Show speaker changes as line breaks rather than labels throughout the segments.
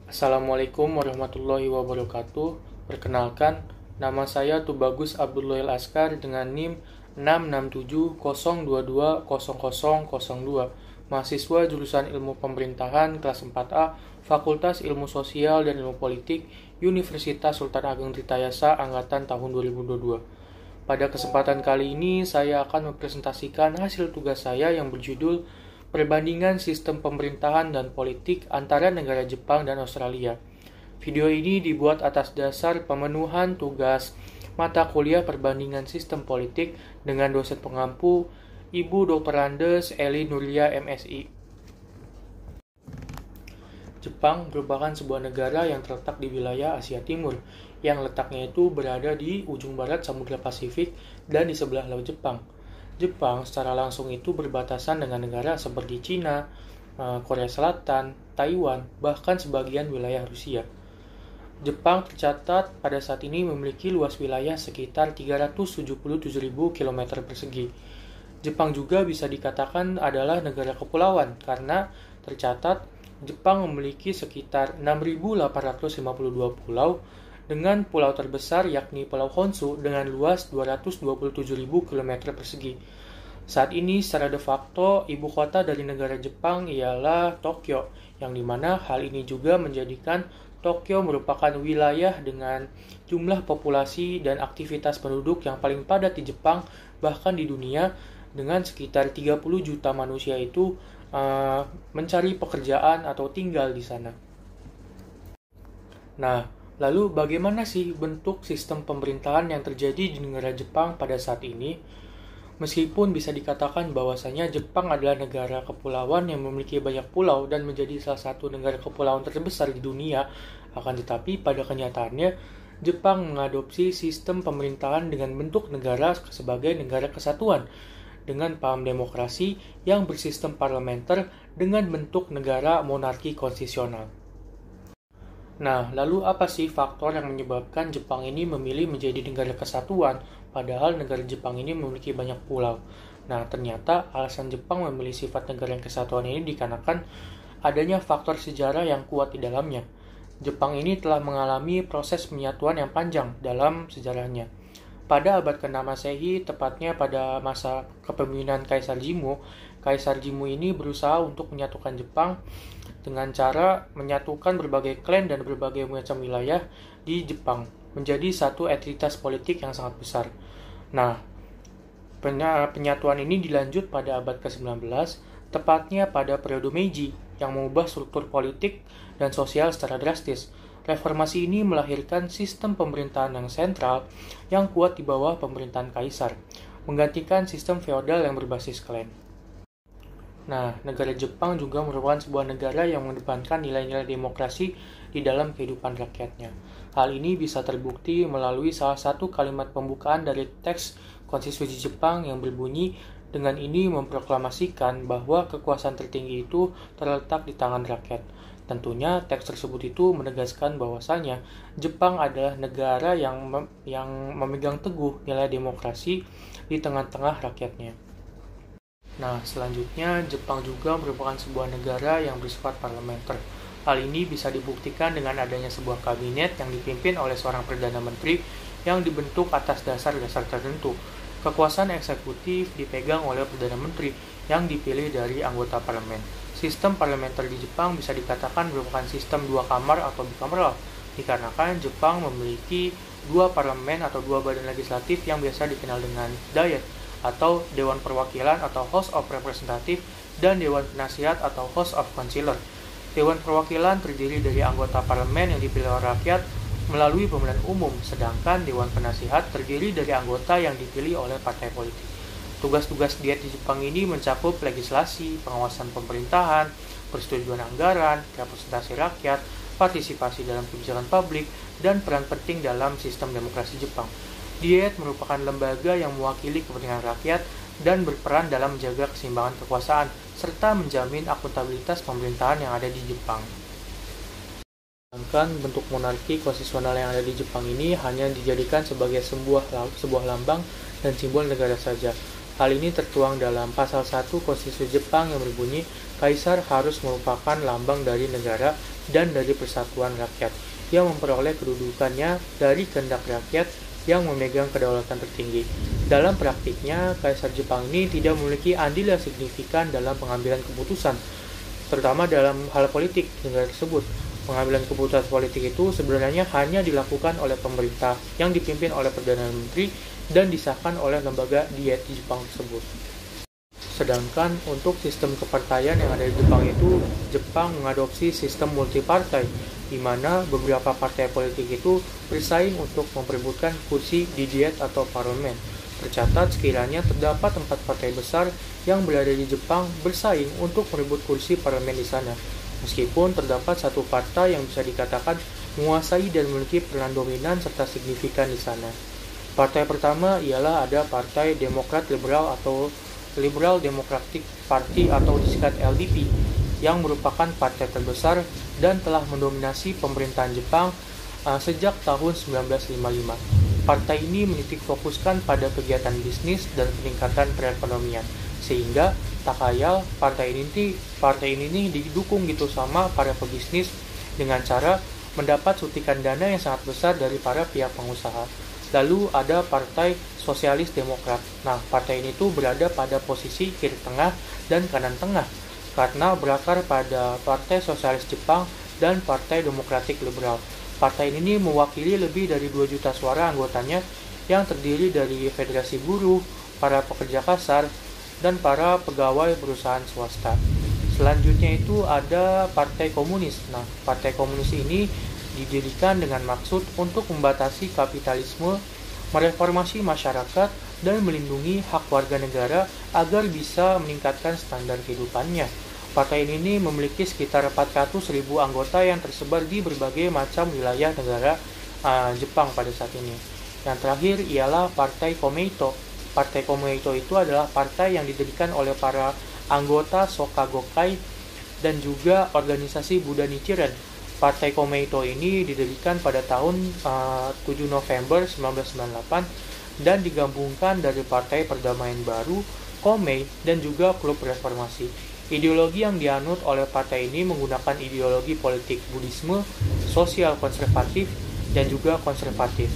Assalamualaikum warahmatullahi wabarakatuh. Perkenalkan, nama saya Tubagus Abdullah Askar dengan NIM 66702200002, mahasiswa jurusan Ilmu Pemerintahan kelas 4A, Fakultas Ilmu Sosial dan Ilmu Politik, Universitas Sultan Ageng Tirtayasa angkatan tahun 2022. Pada kesempatan kali ini, saya akan mempresentasikan hasil tugas saya yang berjudul Perbandingan Sistem Pemerintahan dan Politik antara negara Jepang dan Australia. Video ini dibuat atas dasar pemenuhan tugas mata kuliah Perbandingan Sistem Politik dengan dosen pengampu Ibu Dr. Andes Eli Nurlia MSI. Jepang merupakan sebuah negara yang terletak di wilayah Asia Timur, yang letaknya itu berada di ujung barat Samudra Pasifik dan di sebelah Laut Jepang. Jepang secara langsung itu berbatasan dengan negara seperti Cina, Korea Selatan, Taiwan, bahkan sebagian wilayah Rusia. Jepang tercatat pada saat ini memiliki luas wilayah sekitar 377.000 km persegi. Jepang juga bisa dikatakan adalah negara kepulauan karena tercatat Jepang memiliki sekitar 6.852 pulau, dengan pulau terbesar yakni Pulau Honshu dengan luas 227.000 km persegi. Saat ini secara de facto ibu kota dari negara Jepang ialah Tokyo, yang dimana hal ini juga menjadikan Tokyo merupakan wilayah dengan jumlah populasi dan aktivitas penduduk yang paling padat di Jepang, bahkan di dunia, dengan sekitar 30 juta manusia itu mencari pekerjaan atau tinggal di sana. Nah, lalu bagaimana sih bentuk sistem pemerintahan yang terjadi di negara Jepang pada saat ini? Meskipun bisa dikatakan bahwasanya Jepang adalah negara kepulauan yang memiliki banyak pulau dan menjadi salah satu negara kepulauan terbesar di dunia, akan tetapi pada kenyataannya Jepang mengadopsi sistem pemerintahan dengan bentuk negara sebagai negara kesatuan dengan paham demokrasi yang bersistem parlementer dengan bentuk negara monarki konstitusional. Nah, lalu apa sih faktor yang menyebabkan Jepang ini memilih menjadi negara kesatuan, padahal negara Jepang ini memiliki banyak pulau? Nah, ternyata alasan Jepang memilih sifat negara yang kesatuan ini dikarenakan adanya faktor sejarah yang kuat di dalamnya. Jepang ini telah mengalami proses penyatuan yang panjang dalam sejarahnya. Pada abad ke-6 Masehi, tepatnya pada masa kepemimpinan Kaisar Jimmu ini berusaha untuk menyatukan Jepang dengan cara menyatukan berbagai klan dan berbagai macam wilayah di Jepang menjadi satu entitas politik yang sangat besar. Nah, penyatuan ini dilanjut pada abad ke-19, tepatnya pada periode Meiji, yang mengubah struktur politik dan sosial secara drastis. Reformasi ini melahirkan sistem pemerintahan yang sentral yang kuat di bawah pemerintahan kaisar, menggantikan sistem feodal yang berbasis klan. Nah, negara Jepang juga merupakan sebuah negara yang mengedepankan nilai-nilai demokrasi di dalam kehidupan rakyatnya. Hal ini bisa terbukti melalui salah satu kalimat pembukaan dari teks konstitusi Jepang yang berbunyi, dengan ini memproklamasikan bahwa kekuasaan tertinggi itu terletak di tangan rakyat. Tentunya teks tersebut itu menegaskan bahwasanya Jepang adalah negara yang memegang teguh nilai demokrasi di tengah-tengah rakyatnya. Nah, selanjutnya Jepang juga merupakan sebuah negara yang bersifat parlementer. Hal ini bisa dibuktikan dengan adanya sebuah kabinet yang dipimpin oleh seorang Perdana Menteri yang dibentuk atas dasar-dasar tertentu. Kekuasaan eksekutif dipegang oleh Perdana Menteri yang dipilih dari anggota parlemen. Sistem parlementer di Jepang bisa dikatakan merupakan sistem dua kamar atau bicameral, dikarenakan Jepang memiliki dua parlemen atau dua badan legislatif yang biasa dikenal dengan Diet atau Dewan Perwakilan atau House of Representatives dan Dewan Penasihat atau House of Councilor. Dewan Perwakilan terdiri dari anggota parlemen yang dipilih oleh rakyat melalui pemilihan umum, sedangkan Dewan Penasihat terdiri dari anggota yang dipilih oleh partai politik. Tugas-tugas Diet di Jepang ini mencakup legislasi, pengawasan pemerintahan, persetujuan anggaran, representasi rakyat, partisipasi dalam kebijakan publik, dan peran penting dalam sistem demokrasi Jepang. Diet merupakan lembaga yang mewakili kepentingan rakyat dan berperan dalam menjaga keseimbangan kekuasaan, serta menjamin akuntabilitas pemerintahan yang ada di Jepang. Sedangkan bentuk monarki konstitusional yang ada di Jepang ini hanya dijadikan sebagai sebuah lambang dan simbol negara saja. Hal ini tertuang dalam pasal 1 Konstitusi Jepang yang berbunyi, Kaisar harus merupakan lambang dari negara dan dari persatuan rakyat, yang memperoleh kedudukannya dari kehendak rakyat yang memegang kedaulatan tertinggi. Dalam praktiknya, Kaisar Jepang ini tidak memiliki andil yang signifikan dalam pengambilan keputusan, terutama dalam hal politik negara tersebut. Pengambilan keputusan politik itu sebenarnya hanya dilakukan oleh pemerintah yang dipimpin oleh Perdana Menteri dan disahkan oleh lembaga diet di Jepang tersebut. Sedangkan untuk sistem kepartaian yang ada di Jepang itu, Jepang mengadopsi sistem multipartai, di mana beberapa partai politik itu bersaing untuk memperebutkan kursi di diet atau parlemen. Tercatat sekiranya terdapat 4 partai besar yang berada di Jepang bersaing untuk merebut kursi parlemen di sana. Meskipun terdapat satu partai yang bisa dikatakan menguasai dan memiliki peran dominan serta signifikan di sana. Partai pertama ialah ada Partai Demokrat Liberal atau Liberal Democratic Party atau disingkat LDP, yang merupakan partai terbesar dan telah mendominasi pemerintahan Jepang sejak tahun 1955. Partai ini menitik fokuskan pada kegiatan bisnis dan peningkatan perekonomian, sehingga tak khayal partai ini didukung gitu sama para pebisnis dengan cara mendapat suntikan dana yang sangat besar dari para pihak pengusaha. Lalu ada Partai Sosialis Demokrat. Nah, partai ini tuh berada pada posisi kiri tengah dan kanan tengah karena berakar pada Partai Sosialis Jepang dan Partai Demokratik Liberal. Partai ini mewakili lebih dari 2 juta suara anggotanya yang terdiri dari federasi buruh, para pekerja kasar, dan para pegawai perusahaan swasta. Selanjutnya itu ada Partai Komunis. Nah, Partai Komunis ini didirikan dengan maksud untuk membatasi kapitalisme, mereformasi masyarakat, dan melindungi hak warga negara agar bisa meningkatkan standar kehidupannya. Partai ini memiliki sekitar 400.000 anggota yang tersebar di berbagai macam wilayah negara Jepang pada saat ini. Yang terakhir ialah Partai Komeito. Partai Komeito itu adalah partai yang didirikan oleh para anggota Soka Gakkai dan juga organisasi Buddha Nichiren. Partai Komeito ini didirikan pada tahun 7 November 1998 dan digabungkan dari Partai Perdamaian Baru, Komei, dan juga Klub Reformasi. Ideologi yang dianut oleh partai ini menggunakan ideologi politik Buddhisme, sosial konservatif, dan juga konservatif.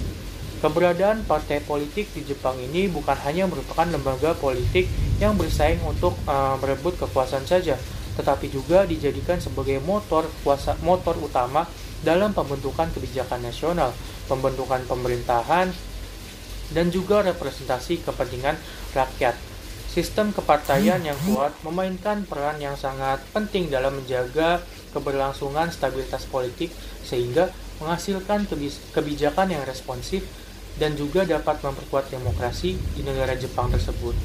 Keberadaan partai politik di Jepang ini bukan hanya merupakan lembaga politik yang bersaing untuk merebut kekuasaan saja, tetapi juga dijadikan sebagai motor utama dalam pembentukan kebijakan nasional, pembentukan pemerintahan, dan juga representasi kepentingan rakyat. Sistem kepartaian yang kuat memainkan peran yang sangat penting dalam menjaga keberlangsungan stabilitas politik sehingga menghasilkan kebijakan yang responsif dan juga dapat memperkuat demokrasi di negara Jepang tersebut.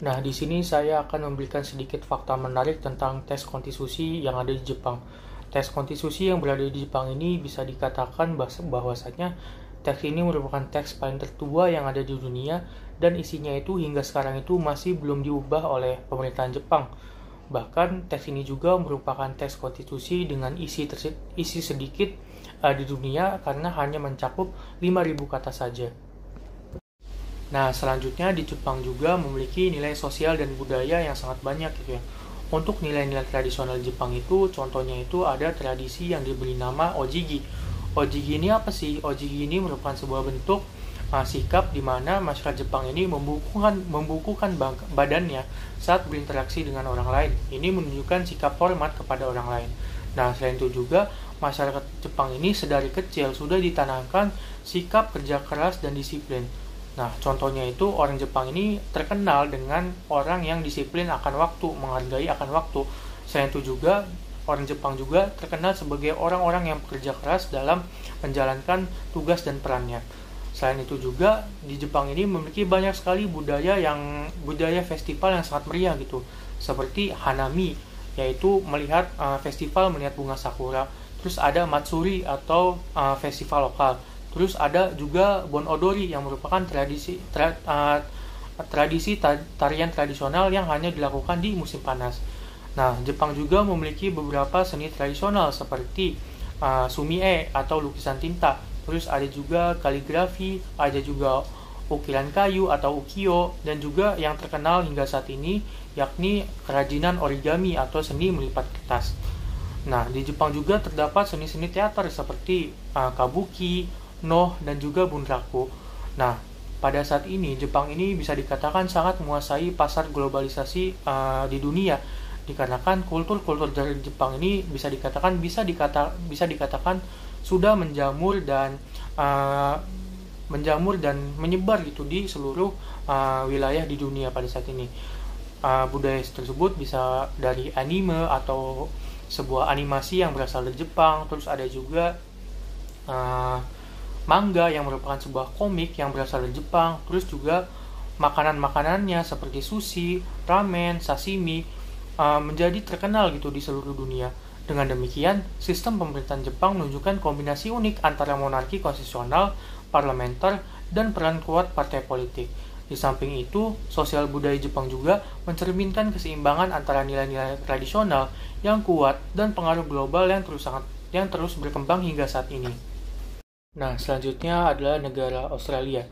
Nah, di sini saya akan memberikan sedikit fakta menarik tentang tes konstitusi yang ada di Jepang. Tes konstitusi yang berada di Jepang ini bisa dikatakan bahwasanya teks ini merupakan teks paling tertua yang ada di dunia dan isinya itu hingga sekarang itu masih belum diubah oleh pemerintahan Jepang. Bahkan tes ini juga merupakan tes konstitusi dengan isi sedikit di dunia karena hanya mencakup 5.000 kata saja. Nah, selanjutnya di Jepang juga memiliki nilai sosial dan budaya yang sangat banyak gitu ya. Untuk nilai-nilai tradisional Jepang itu, contohnya itu ada tradisi yang diberi nama Ojigi. Ojigi ini apa sih? Ojigi ini merupakan sebuah bentuk sikap di mana masyarakat Jepang ini membukukan badannya saat berinteraksi dengan orang lain. Ini menunjukkan sikap hormat kepada orang lain. Nah, selain itu juga masyarakat Jepang ini sedari kecil sudah ditanamkan sikap kerja keras dan disiplin. Nah, contohnya itu orang Jepang ini terkenal dengan orang yang disiplin akan waktu, menghargai akan waktu. Selain itu juga, orang Jepang juga terkenal sebagai orang-orang yang bekerja keras dalam menjalankan tugas dan perannya. Selain itu juga, di Jepang ini memiliki banyak sekali budaya festival yang sangat meriah gitu. Seperti Hanami, yaitu festival melihat bunga sakura. Terus ada Matsuri atau festival lokal. Terus ada juga Bon Odori yang merupakan tradisi tarian tradisional yang hanya dilakukan di musim panas. Nah, Jepang juga memiliki beberapa seni tradisional seperti sumie atau lukisan tinta. Terus ada juga kaligrafi, ada juga ukiran kayu atau ukiyo, dan juga yang terkenal hingga saat ini yakni kerajinan origami atau seni melipat kertas. Nah, di Jepang juga terdapat seni-seni teater seperti kabuki, noh, dan juga bunraku. Nah, pada saat ini Jepang ini bisa dikatakan sangat menguasai pasar globalisasi di dunia, dikarenakan kultur-kultur dari Jepang ini bisa dikatakan sudah menjamur dan menyebar gitu di seluruh wilayah di dunia pada saat ini. Budaya tersebut bisa dari anime atau sebuah animasi yang berasal dari Jepang, terus ada juga manga yang merupakan sebuah komik yang berasal dari Jepang, terus juga makanan-makanannya seperti sushi, ramen, sashimi menjadi terkenal gitu di seluruh dunia. Dengan demikian, sistem pemerintahan Jepang menunjukkan kombinasi unik antara monarki konstitusional, parlementer, dan peran kuat partai politik. Di samping itu, sosial budaya Jepang juga mencerminkan keseimbangan antara nilai-nilai tradisional yang kuat dan pengaruh global yang terus berkembang hingga saat ini. Nah, selanjutnya adalah negara Australia.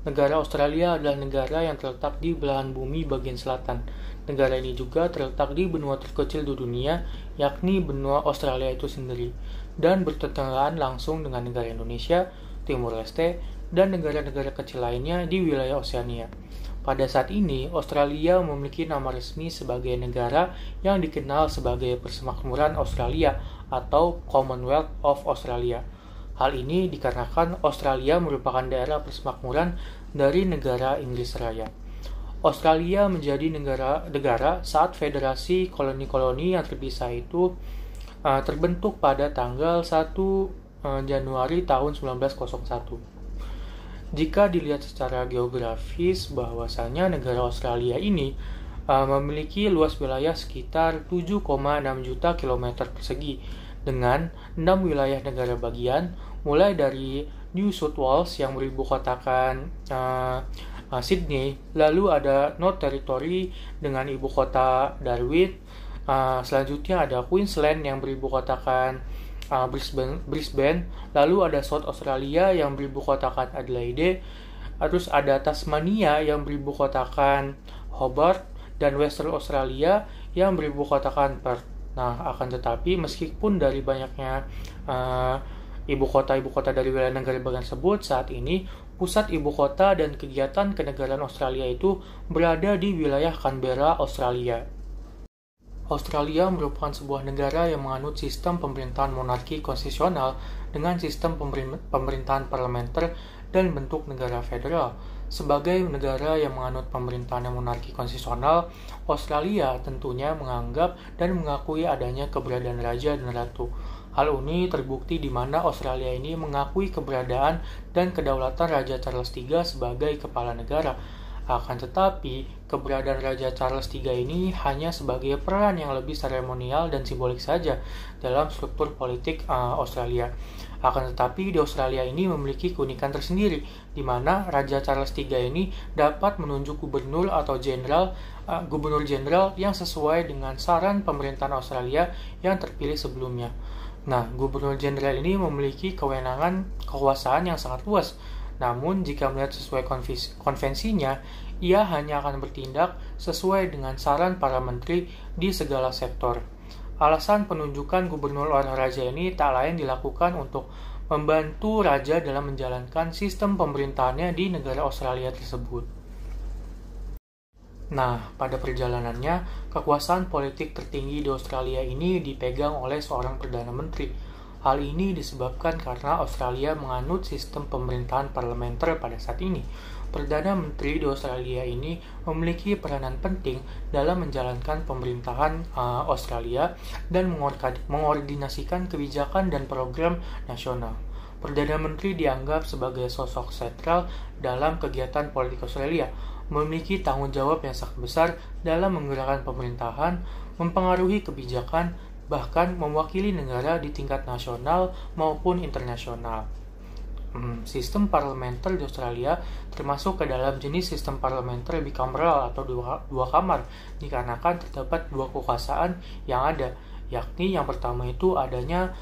Negara Australia adalah negara yang terletak di belahan bumi bagian selatan. Negara ini juga terletak di benua terkecil di dunia, yakni benua Australia itu sendiri, dan bertetanggaan langsung dengan negara Indonesia, Timur Leste, dan negara-negara kecil lainnya di wilayah Oseania. Pada saat ini, Australia memiliki nama resmi sebagai negara yang dikenal sebagai Persemakmuran Australia atau Commonwealth of Australia. Hal ini dikarenakan Australia merupakan daerah persemakmuran dari negara Inggris Raya. Australia menjadi negara saat federasi koloni-koloni yang terpisah itu terbentuk pada tanggal 1 Januari tahun 1901. Jika dilihat secara geografis, bahwasanya negara Australia ini memiliki luas wilayah sekitar 7,6 juta kilometer persegi dengan 6 wilayah negara bagian, mulai dari New South Wales yang beribukotakan Sydney, lalu ada North Territory dengan ibu kota Darwin, selanjutnya ada Queensland yang beribukotakan Brisbane, lalu ada South Australia yang beribukotakan Adelaide, terus ada Tasmania yang beribukotakan Hobart, dan Western Australia yang beribukotakan Perth. Nah, akan tetapi meskipun dari banyaknya ibu kota dari wilayah negara bagian tersebut, saat ini pusat ibu kota dan kegiatan kenegaraan Australia itu berada di wilayah Canberra, Australia. Australia merupakan sebuah negara yang menganut sistem pemerintahan monarki konstitusional dengan sistem pemerintahan parlementer dan bentuk negara federal. Sebagai negara yang menganut pemerintahan monarki konstitusional, Australia tentunya menganggap dan mengakui adanya keberadaan raja dan ratu. Hal ini terbukti di mana Australia ini mengakui keberadaan dan kedaulatan Raja Charles III sebagai kepala negara. Akan tetapi, keberadaan Raja Charles III ini hanya sebagai peran yang lebih seremonial dan simbolik saja dalam struktur politik Australia. Akan tetapi, di Australia ini memiliki keunikan tersendiri, di mana Raja Charles III ini dapat menunjuk gubernur atau gubernur jenderal yang sesuai dengan saran pemerintahan Australia yang terpilih sebelumnya. Nah, gubernur jenderal ini memiliki kekuasaan yang sangat luas. Namun, jika melihat sesuai konvensinya, ia hanya akan bertindak sesuai dengan saran para menteri di segala sektor. Alasan penunjukan gubernur oleh raja ini tak lain dilakukan untuk membantu raja dalam menjalankan sistem pemerintahannya di negara Australia tersebut. Nah, pada perjalanannya, kekuasaan politik tertinggi di Australia ini dipegang oleh seorang Perdana Menteri. Hal ini disebabkan karena Australia menganut sistem pemerintahan parlementer pada saat ini. Perdana Menteri di Australia ini memiliki peranan penting dalam menjalankan pemerintahan Australia dan mengordinasikan kebijakan dan program nasional. Perdana Menteri dianggap sebagai sosok sentral dalam kegiatan politik Australia, memiliki tanggung jawab yang sangat besar dalam menggerakkan pemerintahan, mempengaruhi kebijakan, bahkan mewakili negara di tingkat nasional maupun internasional. Sistem parlementer di Australia termasuk ke dalam jenis sistem parlementer bicameral atau dua kamar, dikarenakan terdapat dua kekuasaan yang ada, yakni yang pertama itu adanya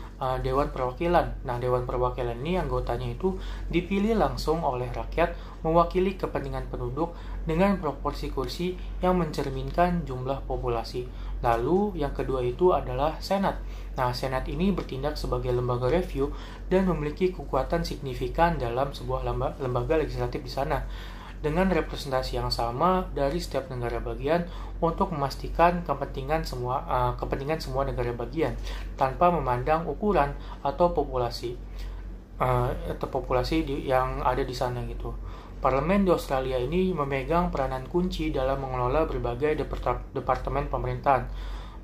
Dewan Perwakilan. Nah, Dewan Perwakilan ini anggotanya itu dipilih langsung oleh rakyat mewakili kepentingan penduduk dengan proporsi kursi yang mencerminkan jumlah populasi. Lalu yang kedua itu adalah Senat. Nah, Senat ini bertindak sebagai lembaga review dan memiliki kekuatan signifikan dalam sebuah lembaga legislatif di sana, dengan representasi yang sama dari setiap negara bagian untuk memastikan kepentingan semua negara bagian tanpa memandang ukuran atau populasi yang ada di sana gitu. Parlemen di Australia ini memegang peranan kunci dalam mengelola berbagai departemen pemerintahan.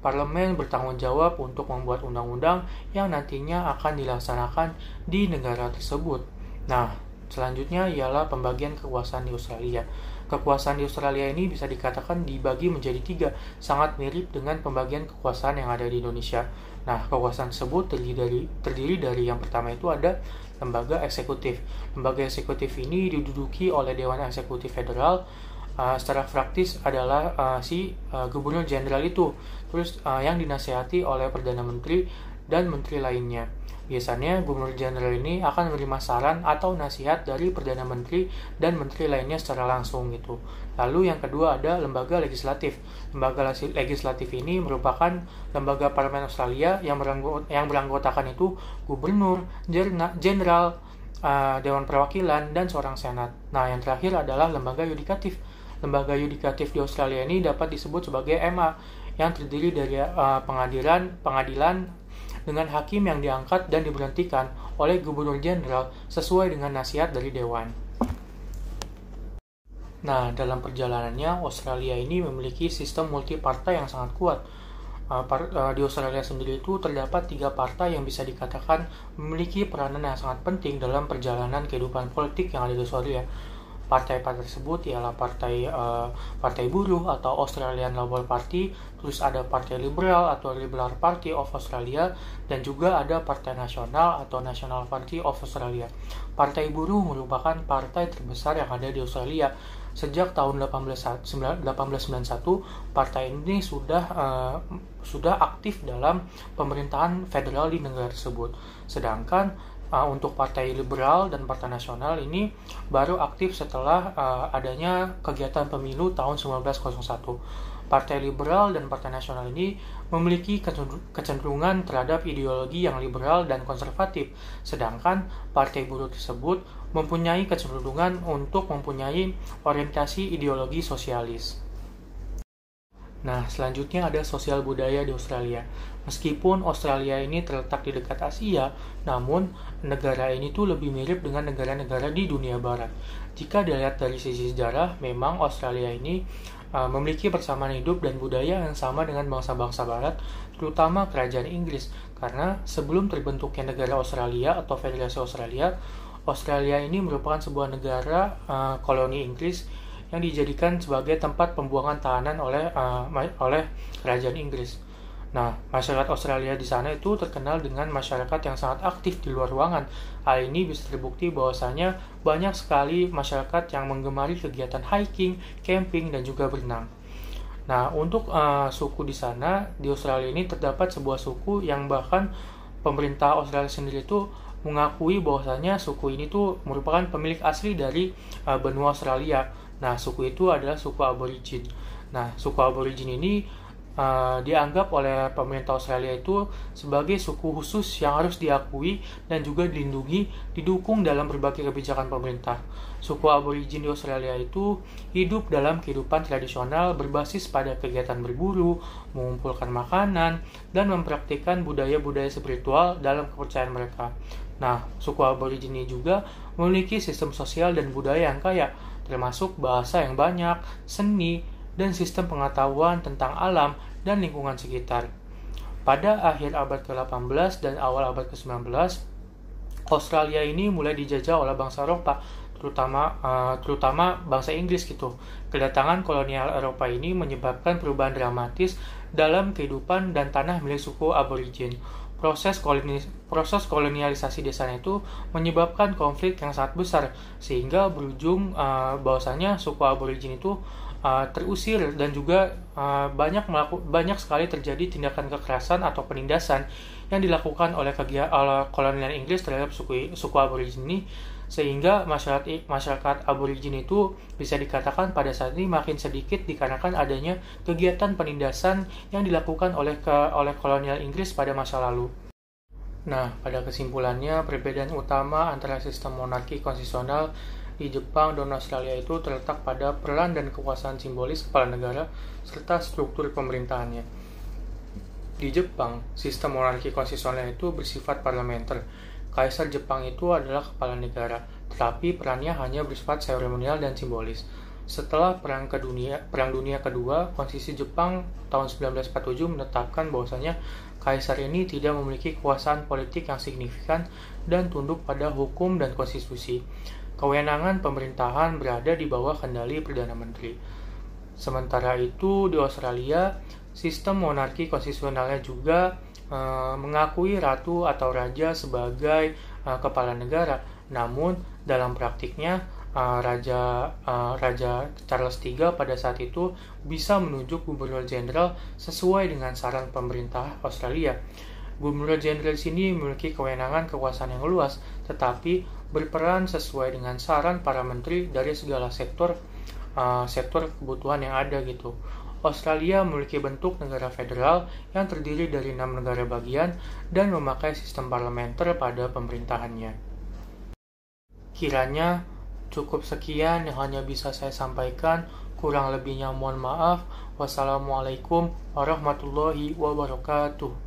Parlemen bertanggung jawab untuk membuat undang-undang yang nantinya akan dilaksanakan di negara tersebut. Nah, selanjutnya ialah pembagian kekuasaan di Australia. Kekuasaan di Australia ini bisa dikatakan dibagi menjadi 3, sangat mirip dengan pembagian kekuasaan yang ada di Indonesia. Nah, kekuasaan tersebut terdiri dari yang pertama itu ada lembaga eksekutif. Lembaga eksekutif ini diduduki oleh Dewan Eksekutif Federal. Secara praktis adalah Gubernur Jenderal itu, terus yang dinasihati oleh Perdana Menteri dan menteri lainnya. Biasanya Gubernur Jenderal ini akan menerima saran atau nasihat dari Perdana Menteri dan menteri lainnya secara langsung gitu. Lalu yang kedua ada lembaga legislatif. Lembaga legislatif ini merupakan lembaga parlemen Australia yang beranggotakan itu Gubernur, Jenderal, Dewan Perwakilan, dan seorang Senat. Nah, yang terakhir adalah lembaga yudikatif. Lembaga yudikatif di Australia ini dapat disebut sebagai MA, yang terdiri dari pengadilan dengan hakim yang diangkat dan diberhentikan oleh Gubernur Jenderal sesuai dengan nasihat dari Dewan. Nah, dalam perjalanannya, Australia ini memiliki sistem multipartai yang sangat kuat. Di Australia sendiri itu terdapat 3 partai yang bisa dikatakan memiliki peranan yang sangat penting dalam perjalanan kehidupan politik yang ada di Australia. Partai-partai tersebut ialah partai buruh atau Australian Labor Party, terus ada Partai Liberal atau Liberal Party of Australia, dan juga ada Partai Nasional atau National Party of Australia. Partai buruh merupakan partai terbesar yang ada di Australia. Sejak tahun 1891, partai ini sudah aktif dalam pemerintahan federal di negara tersebut. Sedangkan untuk Partai Liberal dan Partai Nasional ini baru aktif setelah adanya kegiatan pemilu tahun 1901. Partai Liberal dan Partai Nasional ini memiliki kecenderungan terhadap ideologi yang liberal dan konservatif, sedangkan Partai Buruh tersebut mempunyai kecenderungan untuk mempunyai orientasi ideologi sosialis. Nah, selanjutnya ada sosial budaya di Australia. Meskipun Australia ini terletak di dekat Asia, namun negara ini tuh lebih mirip dengan negara-negara di dunia barat. Jika dilihat dari sisi sejarah, memang Australia ini memiliki persamaan hidup dan budaya yang sama dengan bangsa-bangsa barat, terutama kerajaan Inggris. Karena sebelum terbentuknya negara Australia atau Federasi Australia, Australia ini merupakan sebuah negara koloni Inggris yang dijadikan sebagai tempat pembuangan tahanan oleh kerajaan Inggris. Nah, masyarakat Australia di sana itu terkenal dengan masyarakat yang sangat aktif di luar ruangan. Hal ini bisa terbukti bahwasanya banyak sekali masyarakat yang menggemari kegiatan hiking, camping, dan juga berenang. Nah, untuk suku di sana, di Australia ini terdapat sebuah suku yang bahkan pemerintah Australia sendiri itu mengakui bahwasanya suku ini tuh merupakan pemilik asli dari benua Australia. Nah, suku itu adalah suku Aborigin. Nah, suku Aborigin ini dianggap oleh pemerintah Australia itu sebagai suku khusus yang harus diakui dan juga dilindungi, didukung dalam berbagai kebijakan pemerintah. Suku Aborigin di Australia itu hidup dalam kehidupan tradisional berbasis pada kegiatan berburu, mengumpulkan makanan, dan mempraktikkan budaya-budaya spiritual dalam kepercayaan mereka. Nah, suku Aborigin ini juga memiliki sistem sosial dan budaya yang kaya, termasuk bahasa yang banyak, seni, dan sistem pengetahuan tentang alam dan lingkungan sekitar. Pada akhir abad ke-18 dan awal abad ke-19, Australia ini mulai dijajah oleh bangsa Eropa, terutama bangsa Inggris gitu. Kedatangan kolonial Eropa ini menyebabkan perubahan dramatis dalam kehidupan dan tanah milik suku Aborigin. Proses kolonialisasi di sana itu menyebabkan konflik yang sangat besar, sehingga berujung bahwasanya suku Aborigin itu terusir, dan juga banyak sekali terjadi tindakan kekerasan atau penindasan yang dilakukan oleh kolonial Inggris terhadap suku aborigin ini, sehingga masyarakat aborigin itu bisa dikatakan pada saat ini makin sedikit dikarenakan adanya kegiatan penindasan yang dilakukan oleh kolonial Inggris pada masa lalu. Nah, pada kesimpulannya, perbedaan utama antara sistem monarki konstitusional di Jepang dan Australia itu terletak pada peran dan kekuasaan simbolis kepala negara serta struktur pemerintahannya. Di Jepang, sistem monarki konstitusional itu bersifat parlementer. Kaisar Jepang itu adalah kepala negara, tetapi perannya hanya bersifat seremonial dan simbolis. Setelah Perang Dunia Kedua, Konstitusi Jepang tahun 1947 menetapkan bahwasanya kaisar ini tidak memiliki kekuasaan politik yang signifikan dan tunduk pada hukum dan konstitusi. Kewenangan pemerintahan berada di bawah kendali Perdana Menteri. Sementara itu, di Australia, sistem monarki konstitusionalnya juga mengakui ratu atau raja sebagai kepala negara. Namun, dalam praktiknya, Raja Charles III pada saat itu bisa menunjuk gubernur jenderal sesuai dengan saran pemerintah Australia. Gubernur jenderal di sini memiliki kewenangan kekuasaan yang luas, tetapi berperan sesuai dengan saran para menteri dari segala sektor kebutuhan yang ada gitu. Australia memiliki bentuk negara federal yang terdiri dari 6 negara bagian dan memakai sistem parlementer pada pemerintahannya. Kiranya cukup sekian yang hanya bisa saya sampaikan, kurang lebihnya mohon maaf. Wassalamualaikum warahmatullahi wabarakatuh.